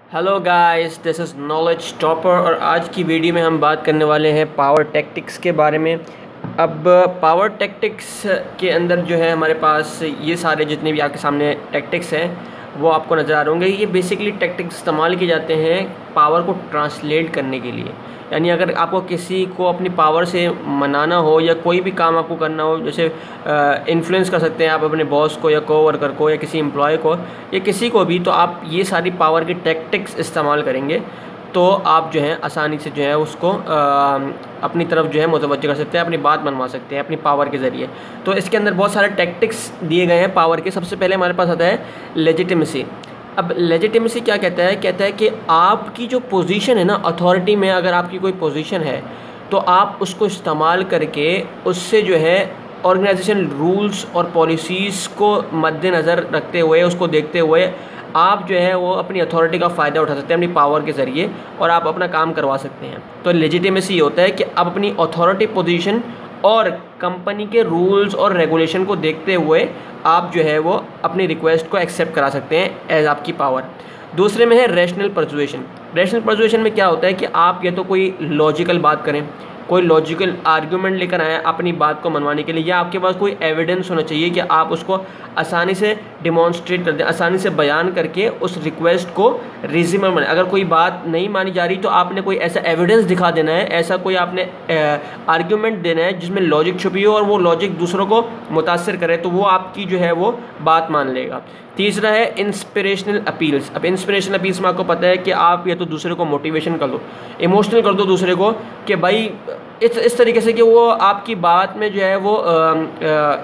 Hello guys, this is knowledge topper और आज की वीडियो में हम बात करने वाले हैं पावर टैक्टिक्स के बारे में। अब पावर टैक्टिक्स के अंदर जो है हमारे पास ये सारे जितने भी आपके सामने टैक्टिक्स हैं वो आपको नज़र आ रहे होंगे। ये बेसिकली टैक्टिक्स इस्तेमाल किए जाते हैं पावर को ट्रांसलेट करने के लिए। यानी अगर आपको किसी को अपनी पावर से मनाना हो या कोई भी काम आपको करना हो, जैसे इन्फ्लुएंस कर सकते हैं आप अपने बॉस को या कोवर्कर को या किसी एम्प्लॉय को या किसी को भी, तो आप ये सारी पावर की टैक्टिक्स इस्तेमाल करेंगे तो आप जो है आसानी से जो है उसको अपनी तरफ जो है मुतवज्जो कर सकते हैं, अपनी बात मनवा सकते हैं अपनी पावर के ज़रिए। तो इसके अंदर बहुत सारे टैक्टिक्स दिए गए हैं पावर के। सबसे पहले हमारे पास आता है लेजिटिमेसी। अब लेजिटिमेसी क्या कहता है? कहता है कि आपकी जो पोजीशन है ना अथॉरिटी में, अगर आपकी कोई पोजीशन है तो आप उसको इस्तेमाल करके उससे जो है ऑर्गेनाइजेशन रूल्स और पॉलिसीज़ को मद्देनज़र रखते हुए, उसको देखते हुए आप जो है वो अपनी अथॉरिटी का फ़ायदा उठा सकते हैं अपनी पावर के ज़रिए और आप अपना काम करवा सकते हैं। तो लेजिटिमेसी ये होता है कि आप अपनी अथॉरिटी पोजीशन और कंपनी के रूल्स और रेगुलेशन को देखते हुए आप जो है वो अपनी रिक्वेस्ट को एक्सेप्ट करा सकते हैं एज आपकी पावर। दूसरे में है रैशनल परसुएशन। रैशनल परसुएशन में क्या होता है कि आप या तो कोई लॉजिकल बात करें, कोई लॉजिकल आर्ग्यूमेंट लेकर आएँ अपनी बात को मनवाने के लिए, या आपके पास कोई एविडेंस होना चाहिए कि आप उसको आसानी से डिमॉन्स्ट्रेट कर दें, आसानी से बयान करके उस रिक्वेस्ट को रीजनेबल बनाए। अगर कोई बात नहीं मानी जा रही तो आपने कोई ऐसा एविडेंस दिखा देना है, ऐसा कोई आपने आर्ग्यूमेंट देना है जिसमें लॉजिक छुपी हो और वो लॉजिक दूसरों को मुतासर करे, तो वो आपकी जो है वो बात मान लेगा। तीसरा है इंस्पिरेशनल अपील्स। अब इंस्पिरेशनल अपील्स में आपको पता है कि आप या तो दूसरे को मोटिवेशन कर दो, इमोशनल कर दो दूसरे को कि भाई इस तरीके से कि वो आपकी बात में जो है वो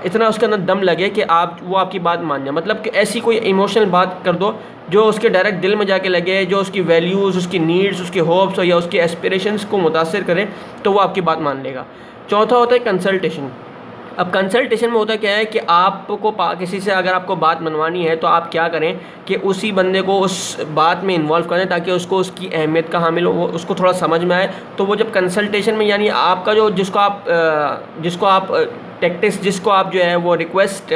इतना उसके अंदर दम लगे कि वो आपकी बात मान जाए। मतलब कि ऐसी कोई इमोशनल बात कर दो जो उसके डायरेक्ट दिल में जाके लगे, जो उसकी वैल्यूज़, उसकी नीड्स, उसके होप्स या उसके एस्पिरेशंस को मुतासर करे, तो वो आपकी बात मान लेगा। चौथा होता है कंसल्टेशन। अब कंसल्टेशन में होता क्या है कि आपको किसी से अगर आपको बात मनवानी है तो आप क्या करें कि उसी बंदे को उस बात में इन्वॉल्व करें ताकि उसको उसकी अहमियत का हामिल हो, वो उसको थोड़ा समझ में आए। तो वो जब कंसल्टेशन में, यानी आपका जो जिसको आप टैक्टिक्स, जिसको आप जो है वो रिक्वेस्ट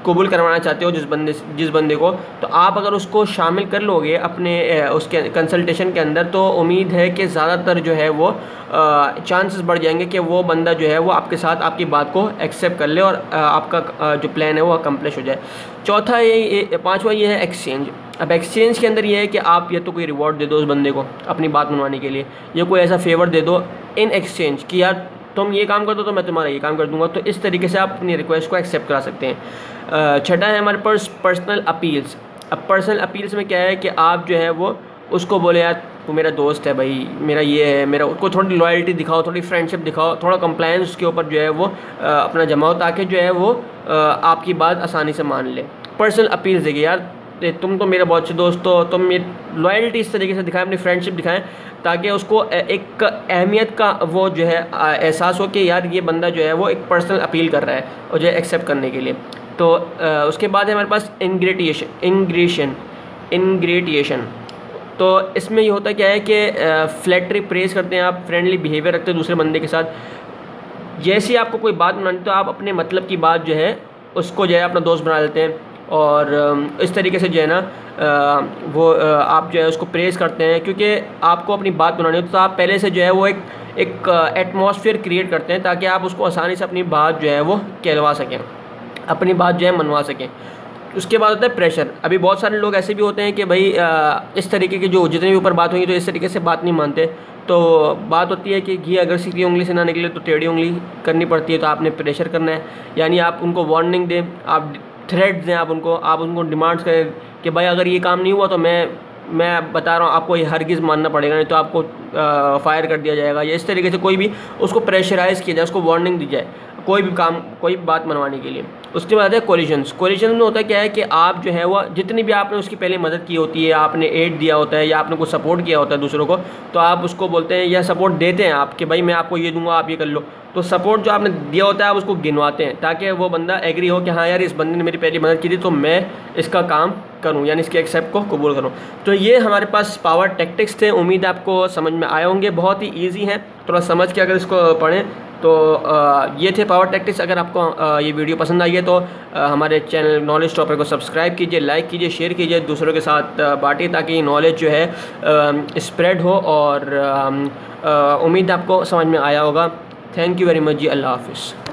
कबूल करवाना चाहते हो जिस बंदे को, तो आप अगर उसको शामिल कर लोगे अपने उसके कंसल्टेशन के अंदर, तो उम्मीद है कि ज़्यादातर जो है वो चांसेस बढ़ जाएंगे कि वो बंदा जो है वो आपके साथ आपकी बात को एक्सेप्ट कर ले और आपका जो प्लान है वो अकम्प्लिश हो जाए। पांचवा ये है एक्सचेंज। अब एक्सचेंज के अंदर ये है कि आप या तो कोई रिवॉर्ड दे दो उस बंदे को अपनी बात मनवाने के लिए, या कोई ऐसा फेवर दे दो इन एक्सचेंज कि यार तुम ये काम कर दो तो मैं तुम्हारा ये काम कर दूंगा। तो इस तरीके से आप अपनी रिक्वेस्ट को एक्सेप्ट करा सकते हैं। छठा है हमारे पास पर्सनल अपील्स। अब पर्सनल अपील्स में क्या है कि आप जो है वो उसको बोले यार तू मेरा दोस्त है भाई, मेरा ये है, मेरा उसको थोड़ी लॉयल्टी दिखाओ, थोड़ी फ्रेंडशिप दिखाओ, थोड़ा कंप्लायंस उसके ऊपर जो है वो अपना जमाओ ताकि जो है वो आपकी बात आसानी से मान ले। पर्सनल अपील्स देखिए यार तुम तो मेरे बहुत अच्छे दोस्त हो, तुम मेरी लॉयल्टी इस तरीके से दिखाएं, अपनी फ्रेंडशिप दिखाएं ताकि उसको एक अहमियत का वो जो है एहसास हो कि यार ये बंदा जो है वो एक पर्सनल अपील कर रहा है और जो है एक्सेप्ट करने के लिए। तो उसके बाद है हमारे पास इंग्रेटिएशन। तो इसमें ये होता क्या है कि फ्लैटरी प्रेस करते हैं आप, फ्रेंडली बिहेवियर रखते हैं दूसरे बंदे के साथ। जैसे ही आपको कोई बात बनानी तो आप अपने मतलब की बात जो है उसको जो है अपना दोस्त बना लेते हैं और इस तरीके से जो है ना आप जो है उसको प्रेस करते हैं क्योंकि आपको अपनी बात बनानी हो। तो आप पहले से जो है वो एक एटमॉस्फेयर क्रिएट करते हैं ताकि आप उसको आसानी से अपनी बात जो है वो कहलवा सकें, अपनी बात जो है मनवा सकें। उसके बाद होता है प्रेशर। अभी बहुत सारे लोग ऐसे भी होते हैं कि भाई इस तरीके की जो जितने भी ऊपर बात होगी तो इस तरीके से बात नहीं मानते। तो बात होती है कि घी अगर सीधी उंगली से ना निकले तो टेढ़ी उंगली करनी पड़ती है। तो आपने प्रेशर करना है, यानी आप उनको वार्निंग दें, आप थ्रेट्स दें, आप उनको डिमांड्स करें कि भाई अगर ये काम नहीं हुआ तो मैं बता रहा हूँ आपको ये हरगिज़ मानना पड़ेगा, नहीं तो आपको फायर कर दिया जाएगा। या इस तरीके से कोई भी उसको प्रेशराइज़ किया जाए, उसको वार्निंग दी जाए कोई भी बात मनवाने के लिए। उसके बाद है कोलिजन्स। कोलिजन में होता क्या है कि आप जो है वो जितनी भी आपने उसकी पहले मदद की होती है, आपने एड दिया होता है या आपने कुछ सपोर्ट किया होता है दूसरों को, तो आप उसको बोलते हैं या सपोर्ट देते हैं आप कि भाई मैं आपको ये दूंगा, आप ये कर लो। तो सपोर्ट जो आपने दिया होता है आप उसको गिनवाते हैं ताकि वो बंदा एग्री हो कि हाँ यार इस बंदे ने मेरी पहली मदद की थी तो मैं इसका काम करूं, यानी इसके एक्सेप्ट को कबूल करूं। तो ये हमारे पास पावर टैक्टिक्स थे। उम्मीद है आपको समझ में आए होंगे। बहुत ही ईजी हैं, थोड़ा समझ के अगर इसको पढ़ें तो ये थे पावर टैक्टिक्स। अगर आपको ये वीडियो पसंद आई है तो हमारे चैनल नॉलेज टॉपर को सब्सक्राइब कीजिए, लाइक कीजिए, शेयर कीजिए, दूसरों के साथ बांटिए ताकि नॉलेज जो है स्प्रेड हो। और उम्मीद आपको समझ में आया होगा। थैंक यू वेरी मच जी। अल्लाह हाफ़िज़।